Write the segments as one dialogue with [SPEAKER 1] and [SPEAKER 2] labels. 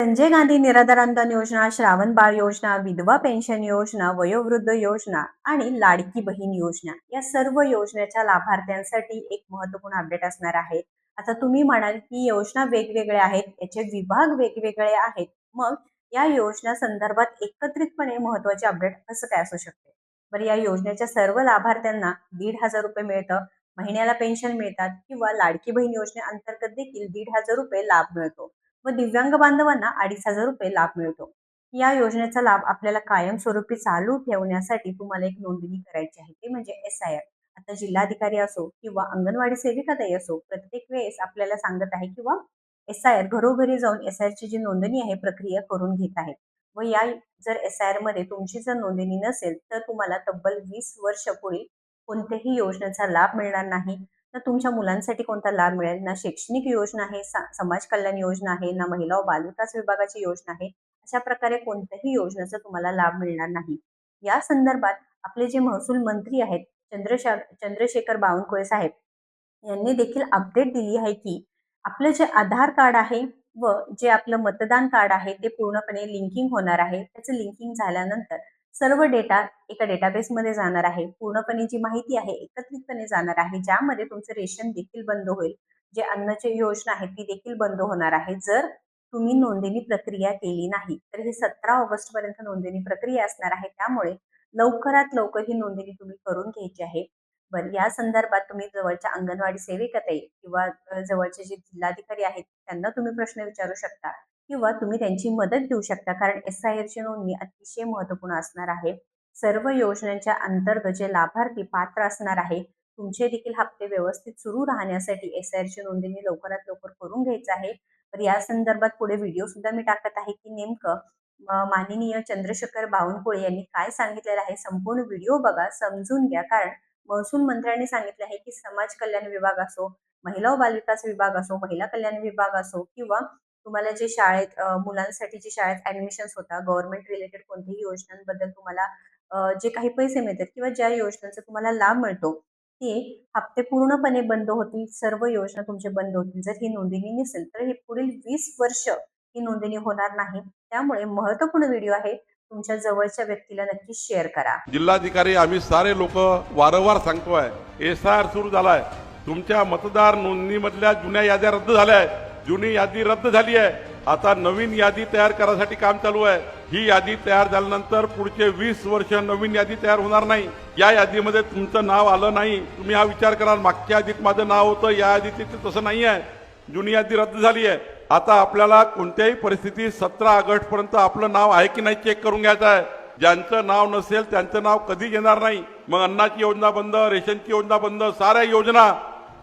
[SPEAKER 1] संजय गांधी निराधार अनुदान योजना, श्रावण बाळ योजना, विधवा पेन्शन योजना, वयोवृद्ध योजना आणि लाडकी बहीण योजना या सर्व योजनेच्या लाभार्थ्यांसाठी एक महत्त्वपूर्ण अपडेट असणार आहे. आता तुम्ही म्हणाल की योजना वेगवेगळ्या आहेत, याचे विभाग वेगवेगळे आहेत. मग या योजना संदर्भात एकत्रितपणे महत्त्वाचे अपडेट कसं काय असू शकते? बरं, या योजनेच्या सर्व लाभार्थ्यांना 1,500 रुपये मिळतं, महिन्याला पेन्शन मिळतात किंवा लाडकी बहीण योजनेअंतर्गत देखील 1,500 रुपये लाभ मिळतो व दिव्यांग बांधवांना 2,500 रुपये लाभ मिळतो. या योजनेचा लाभ आपल्याला कायमस्वरूपी चालू ठेवण्यासाठी तुम्हाला एक नोंदणी करायची आहे, ते म्हणजे SIR. आता जिल्हाधिकारी असो किंवा अंगणवाडी सेविकाताई असो, प्रत्येक वेळेस आपल्याला सांगत आहे किंवा SIR घरोघरी जाऊन SIR ची जी नोंदणी आहे प्रक्रिया करून घेत आहेत. व या जर SIR मध्ये तुमची जर नोंदणी नसेल तर तुम्हाला तब्बल 20 वर्ष पुढे कोणत्याही योजनेचा लाभ मिळणार नाही. ना तुमच्या मुलांसाठी कोणता लाभ मिळेल, ना शैक्षणिक योजना आहे, समाज कल्याण योजना आहे, ना महिला व बालविकास विभागाची योजना आहे. अशा प्रकारे कोणत्याही योजनेचा तुम्हाला लाभ मिळणार नाही. या संदर्भात आपले जे महसूल मंत्री आहेत चंद्रशेखर बावनकुळे साहेब यांनी देखील अपडेट दिली आहे की आपलं जे आधार कार्ड आहे व जे आपलं मतदान कार्ड आहे ते पूर्णपणे लिंकिंग होणार आहे. त्याचं लिंकिंग झाल्यानंतर सर्व डेटा एका डेटाबेसमध्ये जाणार आहे. पूर्णपणे जी माहिती आहे एकत्रितपणे जाणार आहे, ज्यामध्ये तुमचं रेशन देखील बंद होईल. जे अन्नची योजना आहे ती देखील बंद होणार आहे जर तुम्ही नोंदणी प्रक्रिया केली नाही. तर ही 17 ऑगस्ट पर्यंत नोंदणी प्रक्रिया असणार आहे. त्यामुळे लवकरात लवकर ही नोंदणी तुम्ही करून घ्यायची आहे. बरं, या संदर्भात तुम्ही जवळच्या अंगणवाडी सेविकाताई किंवा जवळचे जे जिल्हाधिकारी आहेत त्यांना तुम्ही प्रश्न विचारू शकता किंवा तुम्ही त्यांची मदत घेऊ शकता, कारण SIR ची नोंदणी अतिशय महत्त्वपूर्ण असणार आहे. सर्व योजनांच्या अंतर्गत जे लाभार्थी पात्र असणार आहे, तुमचे देखील हप्ते व्यवस्थित सुरू राहण्यासाठी SIR ची नोंदणी लवकरात लवकर करून घ्यायचं आहे. तर या संदर्भात पुढे व्हिडिओ सुद्धा मी टाकत आहे की नेमकं माननीय चंद्रशेखर बावनकुळे यांनी काय सांगितलेलं आहे. संपूर्ण व्हिडिओ बघा, समजून घ्या. कारण महसूल मंत्र्यांनी सांगितले आहे की समाज कल्याण विभाग असो, महिला व बालविकास विभाग असो, महिला कल्याण विभाग असो किंवा तुम्हाला जे शाळेत मुलांसाठी जे शाळेत ऍडमिशन्स होता, गव्हर्नमेंट रिलेटेड कोणत्याही योजनांबद्दल तुम्हाला जे काही पैसे मिळतात किंवा ज्या योजनांचा तुम्हाला लाभ मिळतो ते हप्ते पूर्णपणे बंद होतील. सर्व योजना तुमचे बंद होतील. जर ही नोंदणी नसेल तर ही पुढील 20 वर्ष ही नोंदणी होणार नाही. त्यामुळे महत्त्वपूर्ण व्हिडिओ आहे, तुमच्या जवळच्या व्यक्तीला नक्की शेअर करा.
[SPEAKER 2] जिल्हाधिकारी आम्ही सारे लोक वारंवार सांगतोय, SIR सुरू झालाय. तुमच्या मतदार नोंदणीमधल्या जुन्या याद्या रद्द झाल्या आहेत. जुनी यादी रद्द झाली आहे. आता नवीन यादी तयार करण्यासाठी काम चालू आहे. ही यादी तयार झाल्यानंतर पुढचे 20 वर्ष नवीन यादी तयार होणार नाही. या यादीमध्ये तुमचं नाव आलं नाही. तुम्ही हा विचार कराल, मागच्या यादीत माझं नाव होतं, या यादीत तसं नाही आहे. जुनी यादी रद्द झाली आहे. आता आपल्याला कोणत्याही परिस्थितीत 17 ऑगस्ट पर्यंत आपलं नाव आहे की नाही चेक करून घ्यायचं आहे. ज्यांचं नाव नसेल त्यांचं नाव कधी येणार नाही. मग अन्नाची योजना बंद, रेशनची योजना बंद, साऱ्या योजना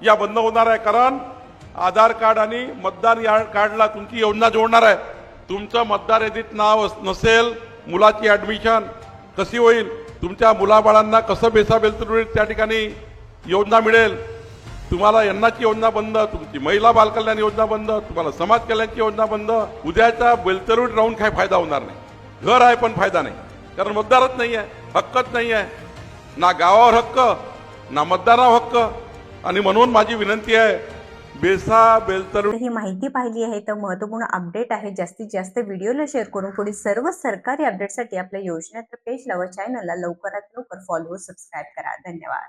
[SPEAKER 2] या बंद होणार आहे. कारण आधार कार्ड आणि मतदार कार्डला तुमची योजना जोडणार आहे. तुमचं मतदार यादीत नाव नसेल, मुलाची ऍडमिशन कशी होईल, तुमच्या मुलाबाळांना कसं बेसाबेल त्या ठिकाणी योजना मिळेल. तुम्हाला अन्नाची योजना बंद, तुमची महिला बालकल्याण योजना बंद, तुम्हाला समाज कल्याणची योजना बंद. उद्याच्या बेलतरूट राहून काय फायदा होणार नाही. घर आहे पण फायदा नाही, कारण मतदारच नाही आहे, हक्कच नाही आहे. ना गावावर हक्क, ना मतदारावर हक्क. आणि म्हणून माझी विनंती आहे, बेलतरूट
[SPEAKER 1] ही माहिती पाहिली आहे तर महत्त्वपूर्ण अपडेट आहे. जास्तीत जास्त व्हिडिओला शेअर करून पुढील सर्व सरकारी अपडेटसाठी आपल्या योजनेच्या पेजला व चॅनलला लवकरात लवकर फॉलो व सबस्क्राईब करा. धन्यवाद.